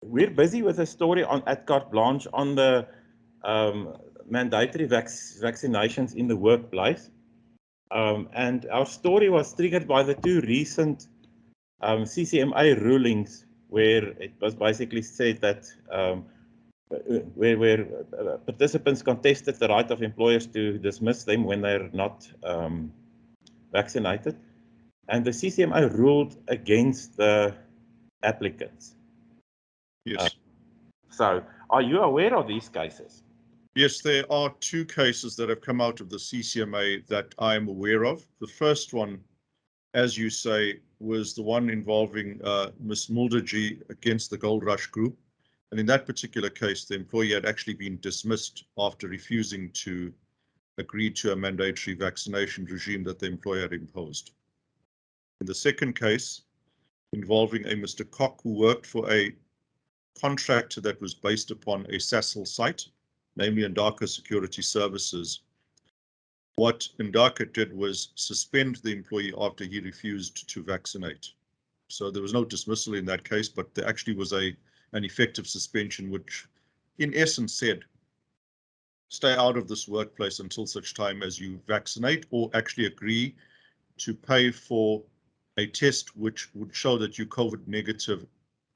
we're busy with a story at Carte Blanche on the mandatory vaccinations in the workplace. And our story was triggered by the two recent CCMA rulings, where it was basically said that where participants contested the right of employers to dismiss them when they're not vaccinated. And the CCMA ruled against the applicants. Yes. So, are you aware of these cases? Yes, there are two cases that have come out of the CCMA that I am aware of. The first one, as you say, was the one involving Ms. Mulderji against the Gold Rush Group. And in that particular case, the employee had actually been dismissed after refusing to agree to a mandatory vaccination regime that the employer had imposed. In the second case, involving a Mr. Koch who worked for a contractor that was based upon a SASL site, namely Ndaka Security Services, what Ndaka did was suspend the employee after he refused to vaccinate. So there was no dismissal in that case, but there actually was an effective suspension, which in essence said, stay out of this workplace until such time as you vaccinate or actually agree to pay for a test which would show that you're COVID negative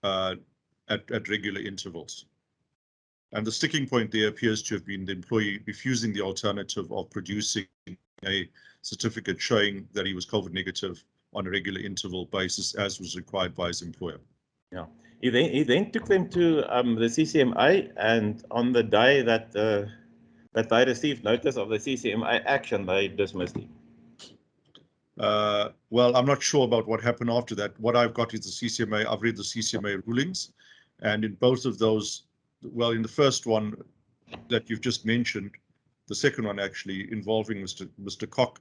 at regular intervals. And the sticking point there appears to have been the employee refusing the alternative of producing a certificate showing that he was COVID negative on a regular interval basis, as was required by his employer. Yeah. He then took them to the CCMA, and on the day that they received notice of the CCMA action, they dismissed him. Well, I'm not sure about what happened after that. What I've got is the CCMA. I've read the CCMA rulings, and in both of those, well, in the first one that you've just mentioned, the second one actually involving Mr. Koch,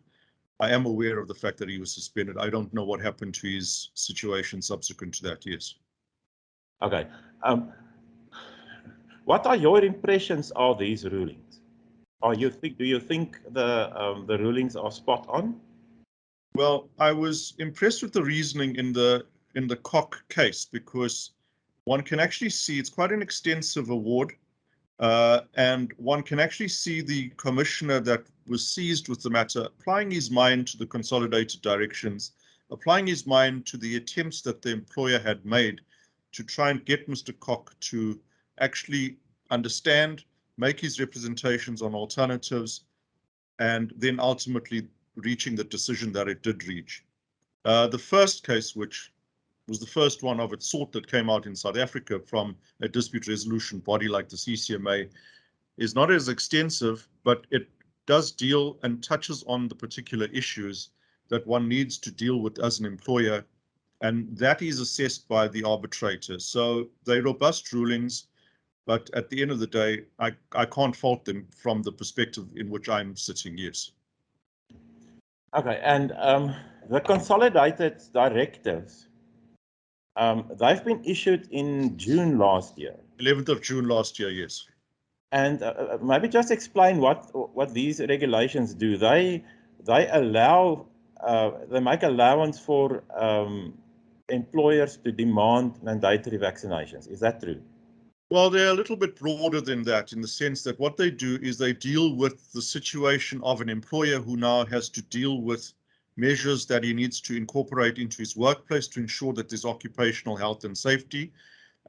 I am aware of the fact that he was suspended. I don't know what happened to his situation subsequent to that. Yes. Okay. What are your impressions of these rulings? Do you think the rulings are spot on? Well, I was impressed with the reasoning in the Koch case, because one can actually see it's quite an extensive award, and one can actually see the commissioner that was seized with the matter applying his mind to the consolidated directions, applying his mind to the attempts that the employer had made to try and get Mr. Koch to actually understand, make his representations on alternatives, and then ultimately reaching the decision that it did reach. The first case, which was the first one of its sort that came out in South Africa from a dispute resolution body like the CCMA, is not as extensive, but it does deal and touches on the particular issues that one needs to deal with as an employer, and that is assessed by the arbitrator. So they're robust rulings, but at the end of the day, I can't fault them from the perspective in which I'm sitting, yes. Okay, and the consolidated directives, they've been issued in June last year. 11th of June last year, yes. And maybe just explain what these regulations do. They allow, they make allowance for employers to demand mandatory vaccinations. Is that true? Well, they're a little bit broader than that, in the sense that what they do is they deal with the situation of an employer who now has to deal with measures that he needs to incorporate into his workplace to ensure that there's occupational health and safety.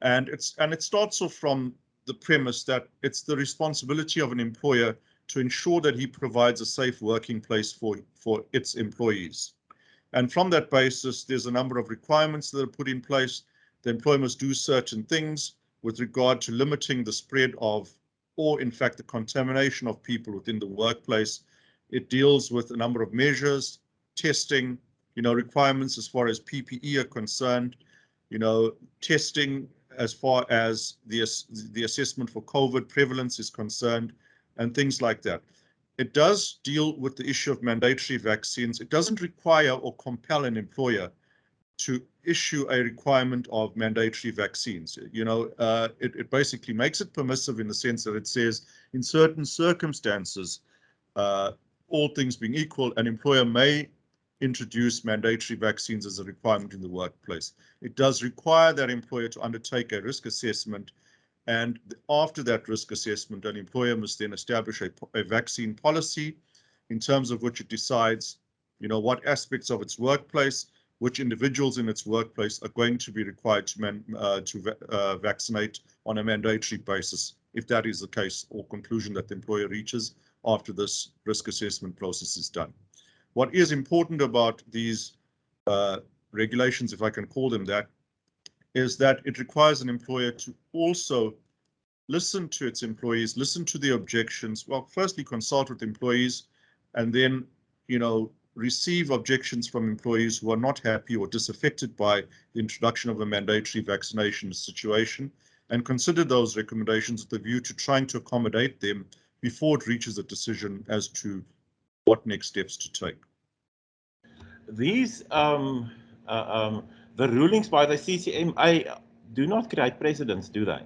And it starts off from the premise that it's the responsibility of an employer to ensure that he provides a safe working place for its employees. And from that basis, there's a number of requirements that are put in place. The employer must do certain things with regard to limiting the spread of, or in fact, the contamination of people within the workplace. It deals with a number of measures, testing, requirements as far as PPE are concerned, testing as far as the assessment for COVID prevalence is concerned, and things like that. It does deal with the issue of mandatory vaccines. It doesn't require or compel an employer to issue a requirement of mandatory vaccines. It basically makes it permissive in the sense that it says in certain circumstances, all things being equal, an employer may introduce mandatory vaccines as a requirement in the workplace. It does require that employer to undertake a risk assessment, and after that risk assessment, an employer must then establish a vaccine policy in terms of which it decides, what aspects of its workplace, which individuals in its workplace are going to be required to vaccinate on a mandatory basis, if that is the case or conclusion that the employer reaches after this risk assessment process is done. What is important about these regulations, if I can call them that, is that it requires an employer to also listen to its employees, listen to the objections. Well, firstly, consult with employees, and then, receive objections from employees who are not happy or disaffected by the introduction of a mandatory vaccination situation, and consider those recommendations with the view to trying to accommodate them before it reaches a decision as to what next steps to take. These the rulings by the CCMA do not create precedents, do they?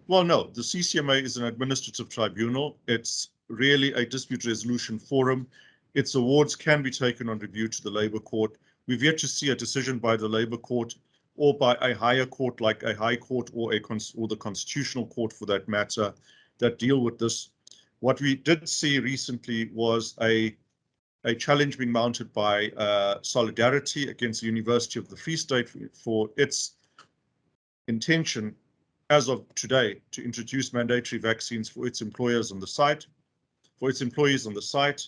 Well, no, the CCMA is an administrative tribunal. It's really a dispute resolution forum. Its awards can be taken on review to the Labour Court. We've yet to see a decision by the Labour Court or by a higher court like a High Court or the Constitutional Court for that matter that deal with this. What we did see recently was a challenge being mounted by Solidarity against the University of the Free State for its intention as of today to introduce mandatory vaccines for its employers on the site, for its employees on the site.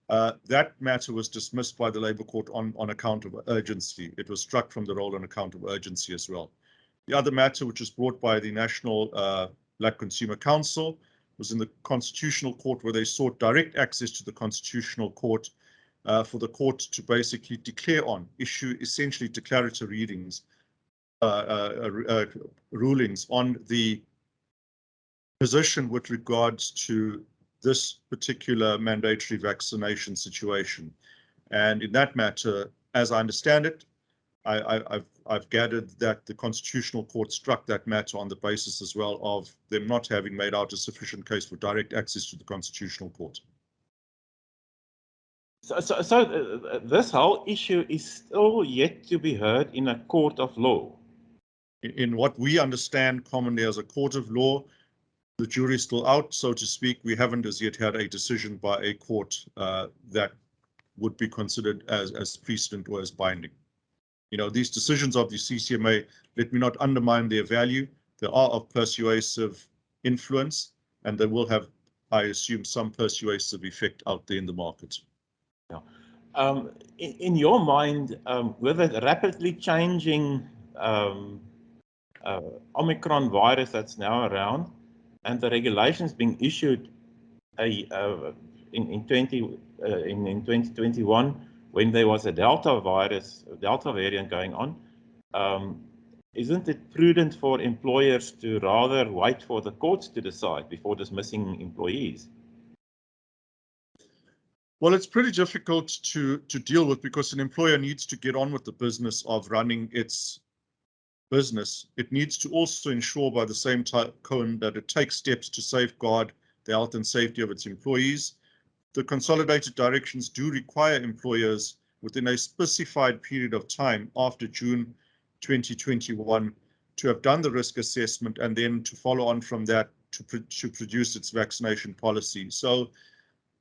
That matter was dismissed by the Labour Court on account of urgency. It was struck from the roll on account of urgency as well. The other matter, which was brought by the National Black Consumer Council, was in the Constitutional Court, where they sought direct access to the Constitutional Court for the court to basically declare on, issue essentially declaratory readings, rulings on the position with regards to this particular mandatory vaccination situation. And in that matter, as I understand it, I've gathered that the Constitutional Court struck that matter on the basis as well of them not having made out a sufficient case for direct access to the Constitutional Court. So this whole issue is still yet to be heard in a court of law. In what we understand commonly as a court of law, the jury is still out, so to speak. We haven't as yet had a decision by a court that would be considered as precedent or as binding. These decisions of the CCMA, let me not undermine their value. They are of persuasive influence, and they will have, I assume, some persuasive effect out there in the market. Yeah. In your mind, with the rapidly changing Omicron virus that's now around, and the regulations being issued in 2021, when there was a Delta variant going on, isn't it prudent for employers to rather wait for the courts to decide before dismissing employees? Well, it's pretty difficult to deal with, because an employer needs to get on with the business of running its business. It needs to also ensure by the same token that it takes steps to safeguard the health and safety of its employees. The consolidated directions do require employers within a specified period of time after June 2021 to have done the risk assessment and then to follow on from that to produce its vaccination policy. So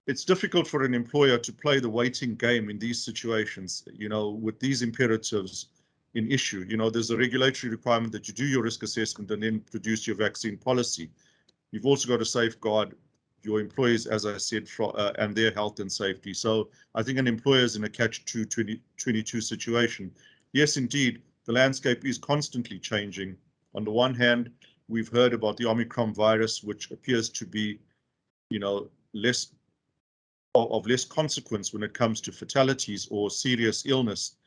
it's difficult for an employer to play the waiting game in these situations, with these imperatives in issue. There's a regulatory requirement that you do your risk assessment and then produce your vaccine policy. You've also got to safeguard your employees, as I said, and their health and safety. So I think an employer is in a catch-22 situation. Yes, indeed, the landscape is constantly changing. On the one hand, we've heard about the Omicron virus, which appears to be, less consequence when it comes to fatalities or serious illness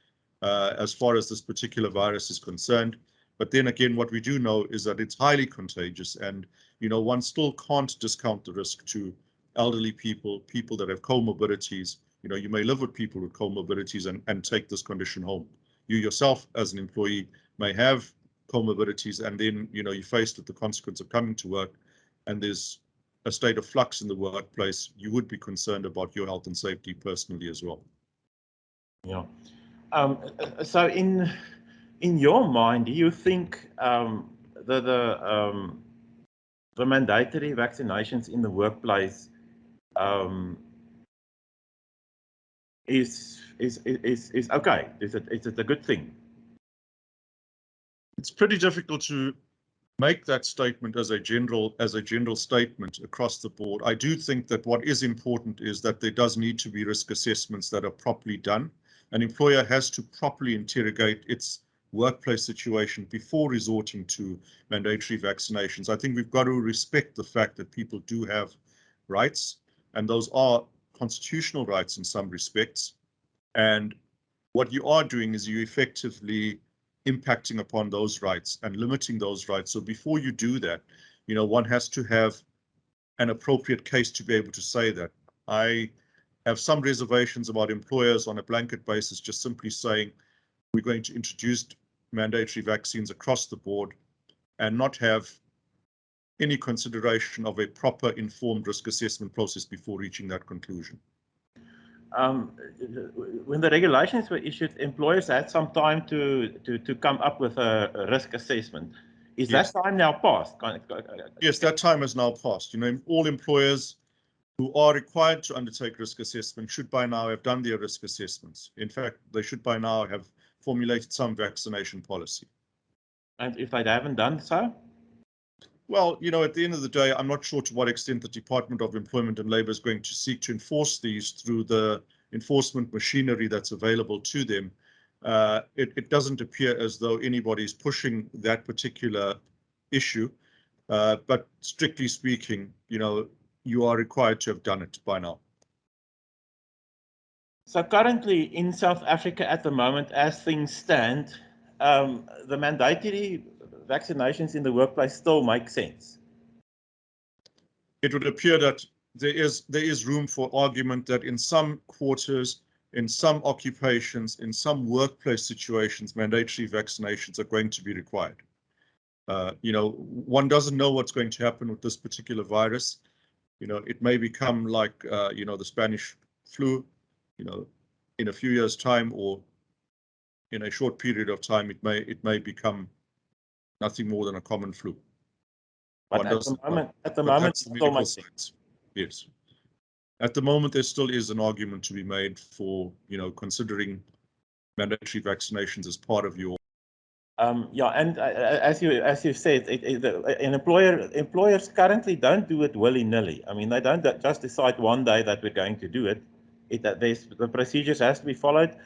as far as this particular virus is concerned. But then again, what we do know is that it's highly contagious, and one still can't discount the risk to elderly people that have comorbidities. You may live with people with comorbidities and take this condition home. You yourself, as an employee, may have comorbidities, and then you're faced with the consequence of coming to work, and there's a state of flux in the workplace. You would be concerned about your health and safety personally as well. Yeah. So in your mind, do you think the the mandatory vaccinations in the workplace um, is okay? Is it a good thing? It's pretty difficult to make that statement as a general statement across the board. I do think that what is important is that there does need to be risk assessments that are properly done. An employer has to properly interrogate its workplace situation before resorting to mandatory vaccinations. I think we've got to respect the fact that people do have rights, and those are constitutional rights in some respects. And what you are doing is you effectively impacting upon those rights and limiting those rights. So before you do that, one has to have an appropriate case to be able to say that. I have some reservations about employers on a blanket basis just simply saying we're going to introduce mandatory vaccines across the board and not have any consideration of a proper informed risk assessment process before reaching that conclusion. Um, when the regulations were issued, employers had some time to come up with a risk assessment. Is Yes. that time now passed? Yes, that time has now passed. All employers who are required to undertake risk assessment should by now have done their risk assessments. In fact, they should by now have formulated some vaccination policy. And if they haven't done so? Well, at the end of the day, I'm not sure to what extent the Department of Employment and Labour is going to seek to enforce these through the enforcement machinery that's available to them. It doesn't appear as though anybody's pushing that particular issue. But strictly speaking, you are required to have done it by now. So currently in South Africa at the moment, as things stand, the mandatory vaccinations in the workplace still make sense. It would appear that there is room for argument that in some quarters, in some occupations, in some workplace situations, mandatory vaccinations are going to be required. One doesn't know what's going to happen with this particular virus. It may become like, the Spanish flu, in a few years' time, or in a short period of time, it may become nothing more than a common flu. But at the moment, That's the medical science. Yes. At the moment, there still is an argument to be made for, considering mandatory vaccinations as part of your. Yeah, and as you said, employers currently don't do it willy-nilly. I mean, they don't just decide one day that we're going to do it. The procedures has to be followed,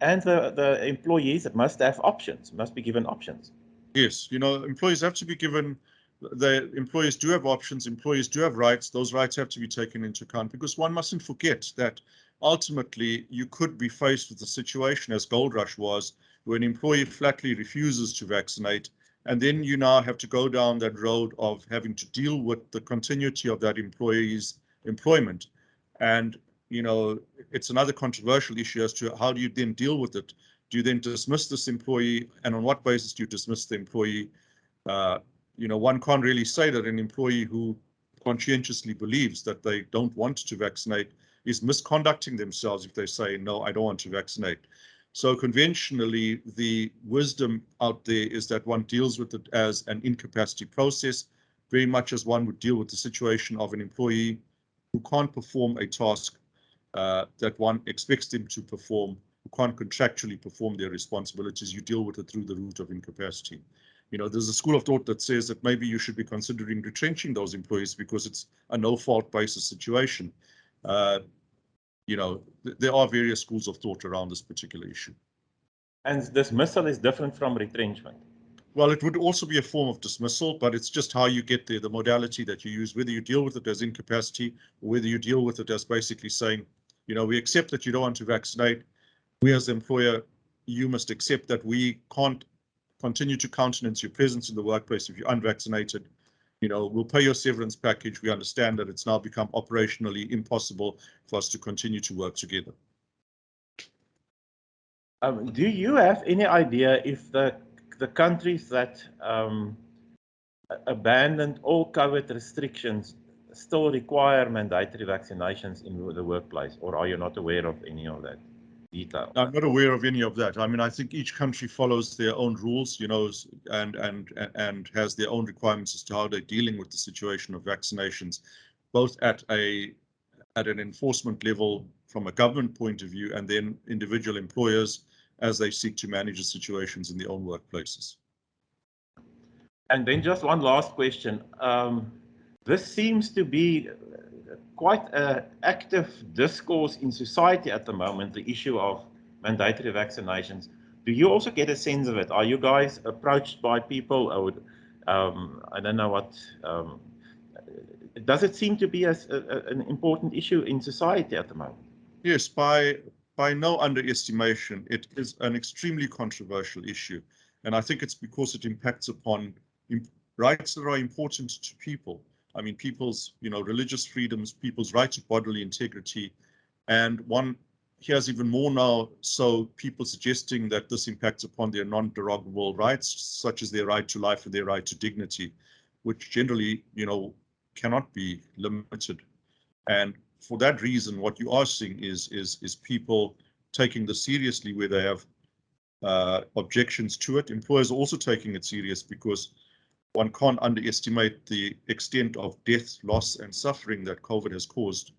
and the employees must have options, must be given options. Yes, employees have to be given. The employees do have options. Employees do have rights. Those rights have to be taken into account because one mustn't forget that ultimately you could be faced with a situation as Gold Rush was, where an employee flatly refuses to vaccinate, and then you now have to go down that road of having to deal with the continuity of that employee's employment. And, it's another controversial issue as to how do you then deal with it. Do you then dismiss this employee, and on what basis do you dismiss the employee? One can't really say that an employee who conscientiously believes that they don't want to vaccinate is misconducting themselves if they say, no, I don't want to vaccinate. So conventionally, the wisdom out there is that one deals with it as an incapacity process, very much as one would deal with the situation of an employee who can't perform a task that one expects them to perform, who can't contractually perform their responsibilities. You deal with it through the route of incapacity. There's a school of thought that says that maybe you should be considering retrenching those employees because it's a no-fault basis situation. There are various schools of thought around this particular issue. And dismissal is different from retrenchment. Well, it would also be a form of dismissal, but it's just how you get there, the modality that you use, whether you deal with it as incapacity or whether you deal with it as basically saying, we accept that you don't want to vaccinate. We as the employer, you must accept that we can't continue to countenance your presence in the workplace if you're unvaccinated. We'll pay your severance package. We understand that it's now become operationally impossible for us to continue to work together. Do you have any idea if the countries that abandoned all COVID restrictions still require mandatory vaccinations in the workplace, or are you not aware of any of that? detail. I'm not aware of any of that. I mean, I think each country follows their own rules, you know, and has their own requirements as to how they're dealing with the situation of vaccinations, both at an enforcement level from a government point of view, and then individual employers as they seek to manage the situations in their own workplaces. And then just one last question. This seems to be quite an active discourse in society at the moment, the issue of mandatory vaccinations. Do you also get a sense of it? Are you guys approached by people? Or, I don't know what. Does it seem to be an important issue in society at the moment? Yes, by no underestimation, it is an extremely controversial issue. And I think it's because it impacts upon rights that are important to people. I mean, people's, you know, religious freedoms, people's right to bodily integrity. And one hears even more now, so people suggesting that this impacts upon their non-derogable rights, such as their right to life and their right to dignity, which generally, you know, cannot be limited. And for that reason, what you are seeing is people taking this seriously where they have objections to it. Employers are also taking it serious because one can't underestimate the extent of death, loss, and suffering that COVID has caused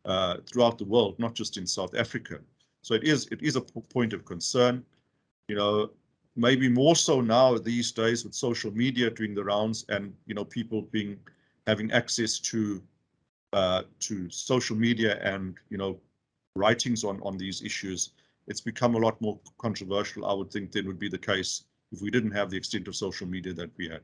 throughout the world, not just in South Africa. So it is a point of concern. You know, maybe more so now these days with social media doing the rounds, and you know, people having access to social media and, you know, writings on these issues. It's become a lot more controversial, I would think, than would be the case if we didn't have the extent of social media that we had.